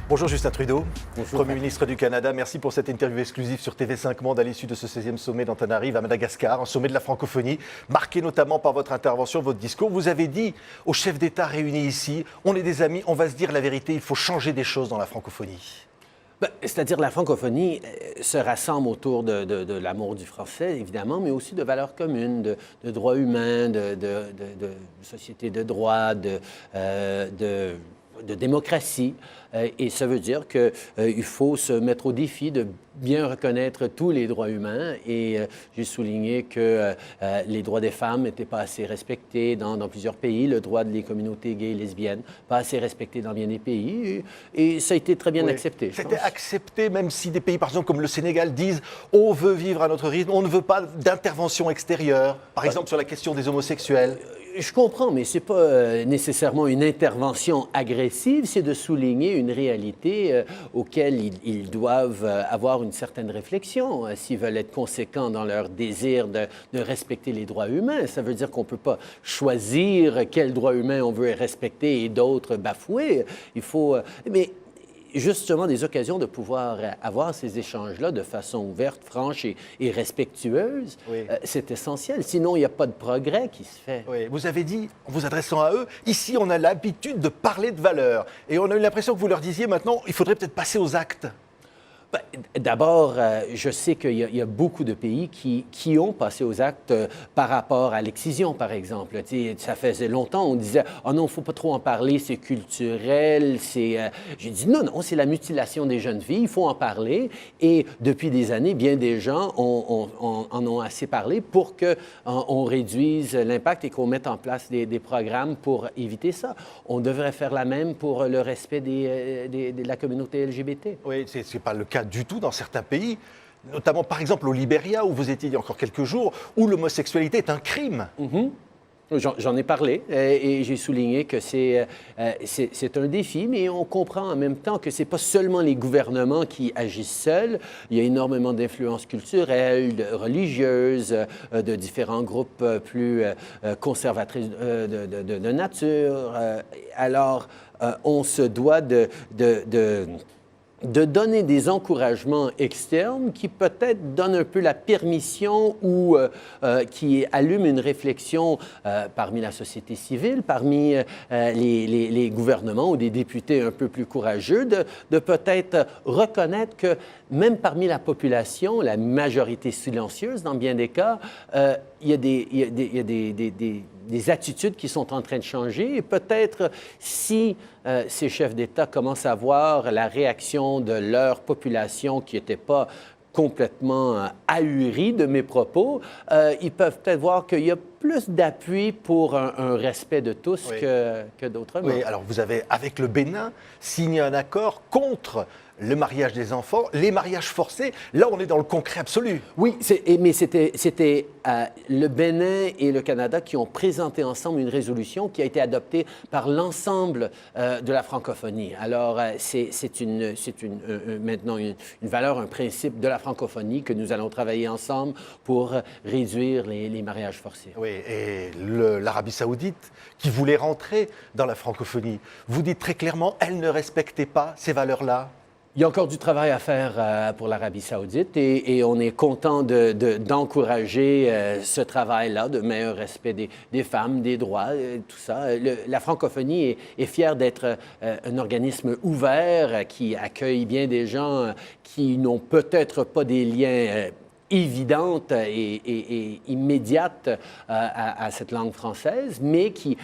Bonjour Justin Trudeau, Bonjour. Premier ministre du Canada. Merci pour cette interview exclusive sur TV5 Monde à l'issue de ce 16e sommet d'Antananarive à Madagascar, un sommet de la francophonie, marqué notamment par votre intervention, votre discours. Vous avez dit aux chefs d'État réunis ici, on est des amis, on va se dire la vérité, il faut changer des choses dans la francophonie. C'est-à-dire la francophonie se rassemble autour de l'amour du français, évidemment, mais aussi de valeurs communes, de droits humains, de société de droit, de démocratie. Et ça veut dire qu'il faut se mettre au défi de bien reconnaître tous les droits humains. Et j'ai souligné que les droits des femmes n'étaient pas assez respectés dans plusieurs pays, le droit des communautés gays et lesbiennes, pas assez respecté dans bien des pays. Et ça a été très bien accepté. C'était accepté, même si des pays, par exemple, comme le Sénégal, disent on veut vivre à notre rythme, on ne veut pas d'intervention extérieure, par exemple sur la question des homosexuels. Je comprends, mais ce n'est pas nécessairement une intervention agressive, c'est de souligner une réalité auquel ils doivent avoir une certaine réflexion s'ils veulent être conséquents dans leur désir de respecter les droits humains. Ça veut dire qu'on ne peut pas choisir quels droits humains on veut respecter et d'autres bafouer. Il faut... mais justement, des occasions de pouvoir avoir ces échanges-là de façon ouverte, franche et respectueuse, c'est essentiel. Sinon, il n'y a pas de progrès qui se fait. Oui. Vous avez dit, en vous adressant à eux, ici, on a l'habitude de parler de valeurs. Et on a eu l'impression que vous leur disiez maintenant, il faudrait peut-être passer aux actes. D'abord, je sais qu'il y a beaucoup de pays qui ont passé aux actes par rapport à l'excision, par exemple. Ça faisait longtemps, on disait « Oh non, il ne faut pas trop en parler, c'est culturel, c'est... » J'ai dit « Non, non, c'est la mutilation des jeunes filles, il faut en parler. » Et depuis des années, bien des gens en ont assez parlé pour qu'on réduise l'impact et qu'on mette en place des programmes pour éviter ça. On devrait faire la même pour le respect de la communauté LGBT. Oui, ce n'est pas le cas du tout dans certains pays, notamment par exemple au Libéria, où vous étiez il y a encore quelques jours, où l'homosexualité est un crime. Mm-hmm. J'en ai parlé et j'ai souligné que c'est un défi, mais on comprend en même temps que ce n'est pas seulement les gouvernements qui agissent seuls. Il y a énormément d'influences culturelles, religieuses, de différents groupes plus conservatrices de nature. Alors, on se doit de donner des encouragements externes qui peut-être donnent un peu la permission ou qui allument une réflexion parmi la société civile, parmi les gouvernements ou des députés un peu plus courageux, de peut-être reconnaître que même parmi la population, la majorité silencieuse dans bien des cas, il y a des attitudes qui sont en train de changer et peut-être si ces chefs d'État commencent à voir la réaction de leur population qui n'était pas complètement ahurie de mes propos, ils peuvent peut-être voir qu'il y a plus d'appui pour un respect de tous que d'autres. Oui, alors vous avez, avec le Bénin, signé un accord contre le mariage des enfants, les mariages forcés. Là, on est dans le concret absolu. Oui, mais c'était le Bénin et le Canada qui ont présenté ensemble une résolution qui a été adoptée par l'ensemble de la francophonie. Alors, c'est maintenant une valeur, un principe de la francophonie que nous allons travailler ensemble pour réduire les mariages forcés. Oui, et l'Arabie saoudite, qui voulait rentrer dans la francophonie, vous dites très clairement, elle ne respectait pas ces valeurs-là. Il y a encore du travail à faire pour l'Arabie saoudite et on est content d'encourager ce travail-là, de meilleur respect des femmes, des droits, tout ça. La francophonie est fière d'être un organisme ouvert qui accueille bien des gens qui n'ont peut-être pas des liens évidente et immédiate à cette langue française, mais qui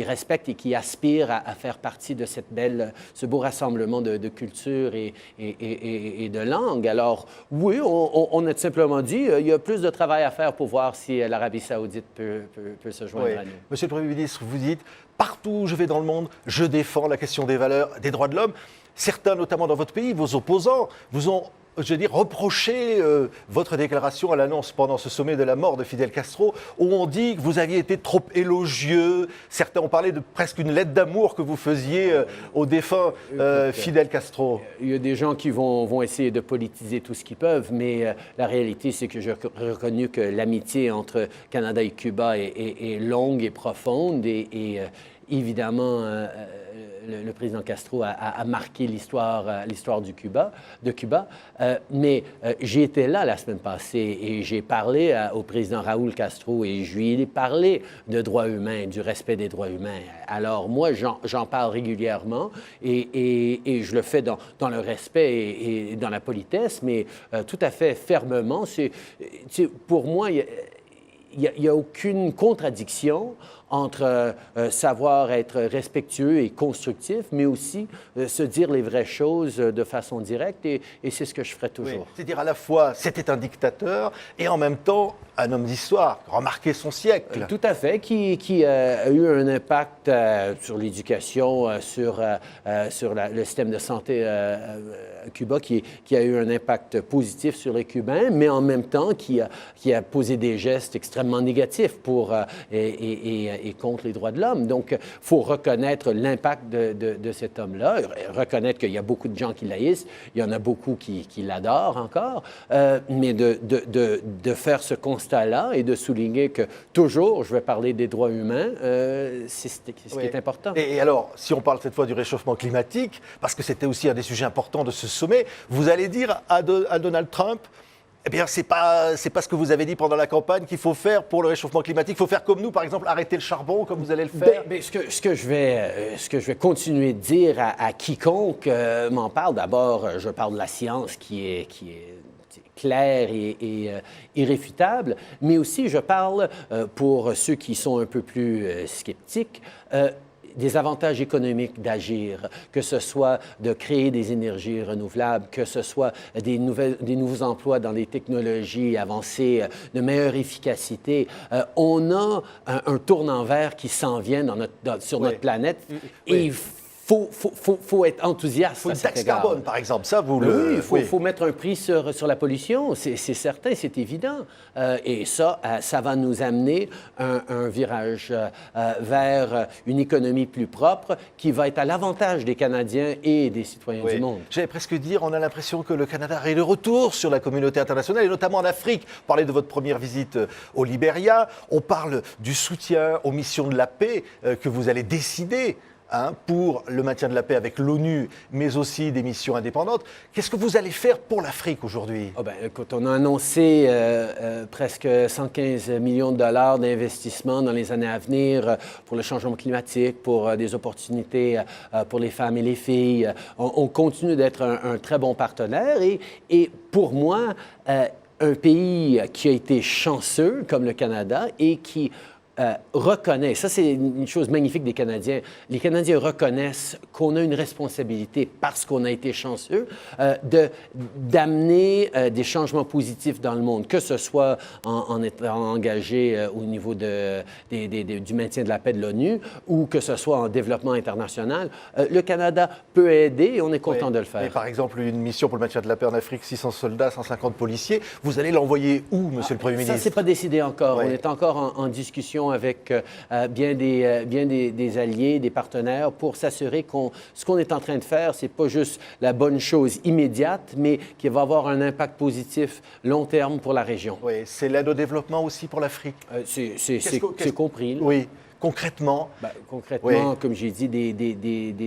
respecte et qui aspire à faire partie de ce beau rassemblement de cultures et de langues. Alors, oui, on a tout simplement dit il y a plus de travail à faire pour voir si l'Arabie saoudite peut se joindre à nous. Monsieur le Premier ministre, vous dites, partout où je vais dans le monde, je défends la question des valeurs, des droits de l'homme. Certains, notamment dans votre pays, vos opposants, vous ont reproché votre déclaration à l'annonce pendant ce sommet de la mort de Fidel Castro, où on dit que vous aviez été trop élogieux. Certains ont parlé de presque une lettre d'amour que vous faisiez au défunt Fidel Castro. Il y a des gens qui vont essayer de politiser tout ce qu'ils peuvent, mais la réalité, c'est que j'ai reconnu que l'amitié entre Canada et Cuba est longue et profonde et évidemment, le président Castro a marqué l'histoire de Cuba. Mais j'ai été là la semaine passée et j'ai parlé au président Raúl Castro et je lui ai parlé de droits humains, du respect des droits humains. Alors moi, j'en parle régulièrement et je le fais dans le respect et dans la politesse, mais tout à fait fermement. Pour moi, il n'y a aucune contradiction entre savoir être respectueux et constructif, mais aussi se dire les vraies choses de façon directe, et c'est ce que je ferai toujours. Oui. C'est-à-dire à la fois, c'était un dictateur, et en même temps, un homme d'histoire, remarqué son siècle. Tout à fait, qui a eu un impact sur l'éducation, sur le système de santé à Cuba, qui a eu un impact positif sur les Cubains, mais en même temps qui a posé des gestes extrêmement négatifs pour et contre les droits de l'homme. Donc, il faut reconnaître l'impact de cet homme-là, reconnaître qu'il y a beaucoup de gens qui l'haïssent, il y en a beaucoup qui l'adorent encore, mais de faire ce constat-là et de souligner que toujours, je vais parler des droits humains, c'est ce qui est important. Et alors, si on parle cette fois du réchauffement climatique, parce que c'était aussi un des sujets importants de ce sommet, vous allez dire à Donald Trump, eh bien, c'est pas ce que vous avez dit pendant la campagne qu'il faut faire pour le réchauffement climatique. Il faut faire comme nous, par exemple, arrêter le charbon, comme vous allez le faire. Ce que je vais continuer de dire à quiconque m'en parle, d'abord, je parle de la science qui est claire et irréfutable, mais aussi je parle, pour ceux qui sont un peu plus sceptiques, des avantages économiques d'agir, que ce soit de créer des énergies renouvelables, que ce soit des nouveaux emplois dans les technologies avancées, de meilleure efficacité. On a un tournant vert qui s'en vient sur notre planète et il faut être enthousiaste. Il faut une taxe carbone, par exemple. Ça, il faut mettre un prix sur la pollution, c'est certain, c'est évident. Et ça va nous amener un virage vers une économie plus propre qui va être à l'avantage des Canadiens et des citoyens du monde. J'allais presque dire, on a l'impression que le Canada est de retour sur la communauté internationale, et notamment en Afrique. Vous parlez de votre première visite au Libéria. On parle du soutien aux missions de la paix que vous allez décider pour le maintien de la paix avec l'ONU, mais aussi des missions indépendantes. Qu'est-ce que vous allez faire pour l'Afrique aujourd'hui? Écoute, on a annoncé presque 115 millions de dollars d'investissement dans les années à venir pour le changement climatique, pour des opportunités pour les femmes et les filles. On continue d'être un très bon partenaire et pour moi, un pays qui a été chanceux comme le Canada et qui reconnaît, ça c'est une chose magnifique des Canadiens, les Canadiens reconnaissent qu'on a une responsabilité parce qu'on a été chanceux d'amener des changements positifs dans le monde, que ce soit en étant engagé au niveau du maintien de la paix de l'ONU ou que ce soit en développement international. Le Canada peut aider et on est content de le faire. Et par exemple, une mission pour le maintien de la paix en Afrique, 600 soldats, 150 policiers, vous allez l'envoyer où, Monsieur le Premier ministre? Ça, c'est pas décidé encore. On est encore en discussion avec bien des alliés, des partenaires, pour s'assurer ce qu'on est en train de faire, c'est pas juste la bonne chose immédiate, mais qui va avoir un impact positif long terme pour la région. Oui, c'est l'aide au développement aussi pour l'Afrique. C'est compris. Là. Oui. Concrètement? Concrètement, comme j'ai dit, des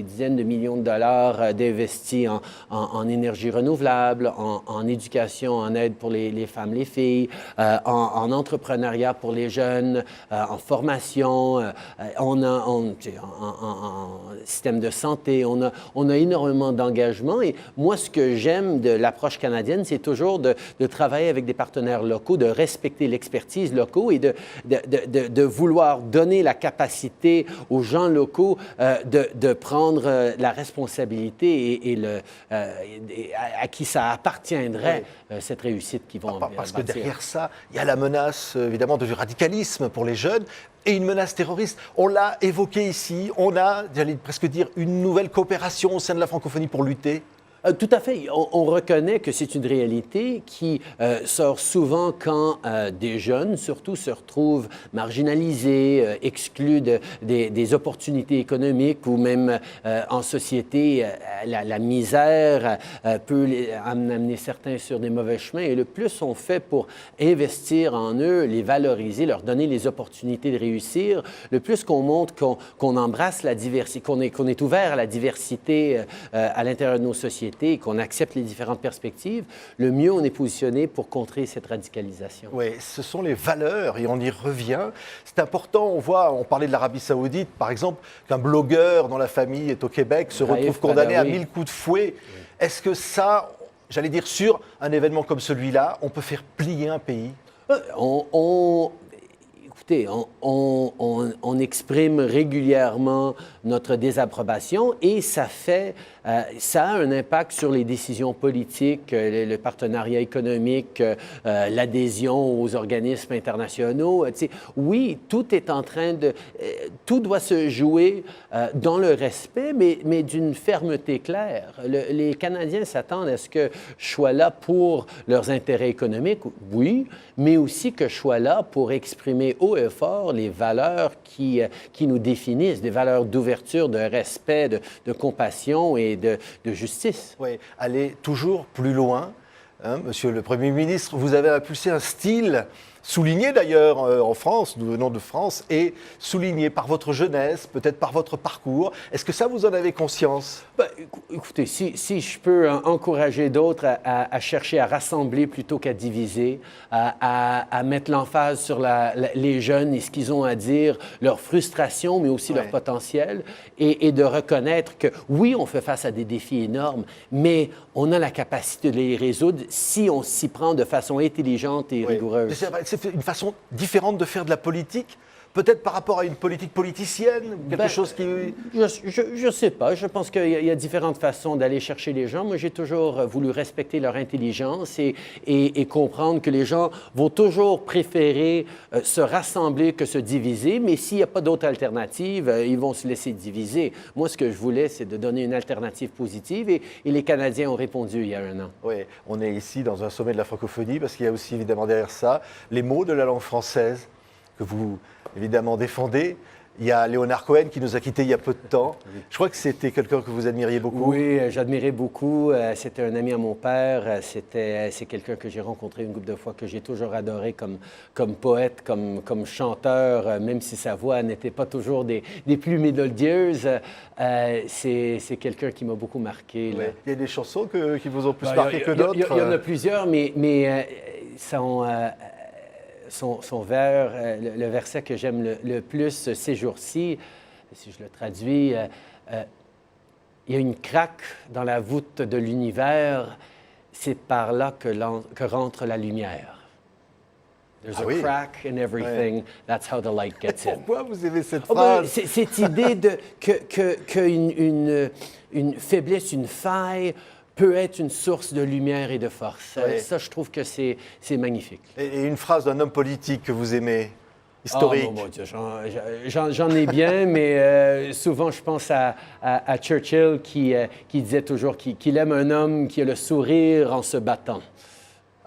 dizaines de millions de dollars d'investis en énergie renouvelable, en éducation, en aide pour les femmes, les filles, en entrepreneuriat pour les jeunes, en formation, en système de santé. On a énormément d'engagement. Et moi, ce que j'aime de l'approche canadienne, c'est toujours de travailler avec des partenaires locaux, de respecter l'expertise locaux et de vouloir donner la capacité aux gens locaux de prendre la responsabilité et à qui ça appartiendrait, cette réussite qu'ils vont Parce que derrière ça, il y a la menace, évidemment, du radicalisme pour les jeunes et une menace terroriste. On l'a évoqué ici, on a, j'allais presque dire, une nouvelle coopération au sein de la francophonie pour lutter. Tout à fait. On reconnaît que c'est une réalité qui sort souvent quand des jeunes, surtout, se retrouvent marginalisés, exclus des opportunités économiques ou même en société, la misère peut amener certains sur des mauvais chemins. Et le plus on fait pour investir en eux, les valoriser, leur donner les opportunités de réussir, le plus qu'on montre qu'on embrasse la diversité, qu'on est ouvert à la diversité à l'intérieur de nos sociétés, qu'on accepte les différentes perspectives, le mieux on est positionné pour contrer cette radicalisation. Oui, ce sont les valeurs et on y revient. C'est important, on parlait de l'Arabie Saoudite, par exemple, qu'un blogueur dont la famille est au Québec se retrouve condamné à 1000 coups de fouet. Oui. Est-ce que ça, j'allais dire, sur un événement comme celui-là, on peut faire plier un pays? Écoutez, on exprime régulièrement notre désapprobation et ça a un impact sur les décisions politiques, le partenariat économique, l'adhésion aux organismes internationaux. Oui, tout est en train de... tout doit se jouer dans le respect, mais d'une fermeté claire. Les Canadiens s'attendent à ce que je sois là pour leurs intérêts économiques, oui, mais aussi que je sois là pour exprimer haut et fort les valeurs qui nous définissent, des valeurs d'ouverture, de respect, de compassion et de justice. Oui, aller toujours plus loin. Hein, Monsieur le Premier ministre, vous avez impulsé un style souligné d'ailleurs en France, nous venons de France, et souligné par votre jeunesse, peut-être par votre parcours. Est-ce que ça, vous en avez conscience? Écoutez, si je peux encourager d'autres à chercher à rassembler plutôt qu'à diviser, à mettre l'emphase sur les jeunes et ce qu'ils ont à dire, leur frustration, mais aussi leur potentiel, et de reconnaître que oui, on fait face à des défis énormes, mais on a la capacité de les résoudre si on s'y prend de façon intelligente et rigoureuse. C'est une façon différente de faire de la politique, peut-être par rapport à une politique politicienne, quelque chose qui... Je ne sais pas. Je pense qu'il y a différentes façons d'aller chercher les gens. Moi, j'ai toujours voulu respecter leur intelligence et comprendre que les gens vont toujours préférer se rassembler que se diviser, mais s'il n'y a pas d'autre alternative, ils vont se laisser diviser. Moi, ce que je voulais, c'est de donner une alternative positive et les Canadiens ont répondu il y a un an. Oui, on est ici dans un sommet de la francophonie parce qu'il y a aussi évidemment derrière ça les mots de la langue française que vous, évidemment, défendez. Il y a Léonard Cohen qui nous a quittés il y a peu de temps. Je crois que c'était quelqu'un que vous admiriez beaucoup. Oui, j'admirais beaucoup. C'était un ami à mon père. C'est quelqu'un que j'ai rencontré une couple de fois, que j'ai toujours adoré comme poète, comme chanteur, même si sa voix n'était pas toujours des plus mélodieuses. C'est quelqu'un qui m'a beaucoup marqué. Là. Il y a des chansons qui vous ont plus marqué que d'autres? Il y en a plusieurs, mais son vers, le verset que j'aime le plus ces jours-ci, si je le traduis, il y a une craque dans la voûte de l'univers, c'est par là que rentre la lumière. There's a crack in everything, that's how the light gets in. Pourquoi vous aimez cette phrase? Cette idée qu'une faiblesse, une faille, peut être une source de lumière et de force. Ça, je trouve que c'est magnifique. Et une phrase d'un homme politique que vous aimez, historique? Oh mon Dieu, j'en ai bien, mais souvent je pense à Churchill qui disait toujours qu'il aime un homme qui a le sourire en se battant.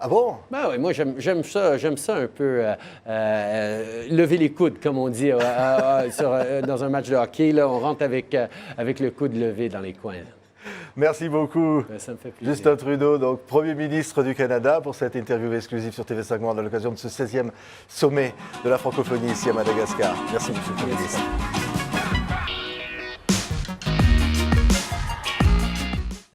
Ah bon? Ben oui, moi j'aime ça un peu lever les coudes, comme on dit dans un match de hockey. Là, on rentre avec le coude levé dans les coins. Merci beaucoup. Ça me fait plaisir. Justin Trudeau, donc Premier ministre du Canada, pour cette interview exclusive sur TV5 Monde à l'occasion de ce 16e sommet de la francophonie ici à Madagascar. Merci, Monsieur le Premier ministre.